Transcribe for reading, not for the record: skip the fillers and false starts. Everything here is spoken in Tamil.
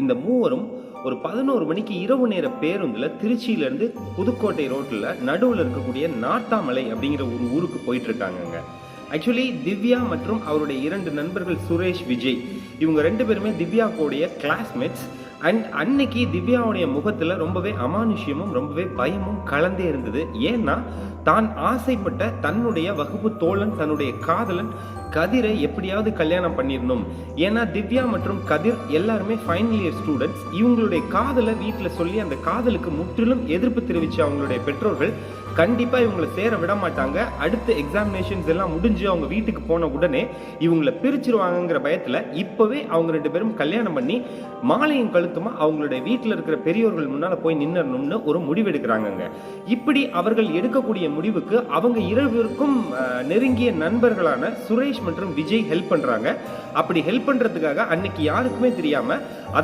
இந்த மூவரும் ஒரு 11 மணிக்கு இரவு நேர பேருந்துல திருச்சியிலேருந்து புதுக்கோட்டை ரோட்டில் நடுவில் இருக்கக்கூடிய நாட்டாமலை அப்படிங்கிற ஒரு ஊருக்கு போயிட்டு இருக்காங்கங்க. ஆக்சுவலி திவ்யா மற்றும் அவருடைய 2 நண்பர்கள் சுரேஷ், விஜய், இவங்க 2 பேருமே திவ்யாவுடைய கிளாஸ்மேட்ஸ். அண்ட் அன்னைக்கு திவ்யாவுடைய முகத்தில் ரொம்பவே அமானுஷ்யமும் ரொம்பவே பயமும் கலந்தே இருந்தது. ஏன்னா தான் ஆசைப்பட்ட தன்னுடைய வகுப்பு தோழன், தன்னுடைய காதலன் கதிரை எப்படியாவது கல்யாணம் பண்ணிடணும். ஏன்னா திவ்யா மற்றும் கதிர் எல்லாருமே ஃபைனல் இயர் ஸ்டூடெண்ட்ஸ். இவங்களுடைய காதலை வீட்டில் சொல்லி அந்த காதலுக்கு முற்றிலும் எதிர்ப்பு தெரிவித்த அவங்களுடைய பெற்றோர்கள் கண்டிப்பாக இவங்களை சேர விட மாட்டாங்க. அடுத்த எக்ஸாமினேஷன்ஸ் எல்லாம் முடிஞ்சு அவங்க வீட்டுக்கு போன உடனே இவங்களை பிரிச்சிருவாங்கங்கிற பயத்தில் இப்போவே அவங்க 2 பேரும் கல்யாணம் பண்ணி மாலையும் கழுத்துமா அவங்களுடைய வீட்டில் இருக்கிற பெரியோர்கள் முன்னால் போய் நின்னணும்னு ஒரு முடிவு எடுக்கிறாங்கங்க. இப்படி அவர்கள் எடுக்கக்கூடிய முடிவுக்கு அவங்க இருவருக்கும் நெருங்கிய நண்பர்களான சுரேஷ் மற்றும் விஜய் ஹெல்ப் பண்ணுறாங்க. அப்படி ஹெல்ப் பண்ணுறதுக்காக அன்னைக்கு யாருக்குமே தெரியாமல், அதாவது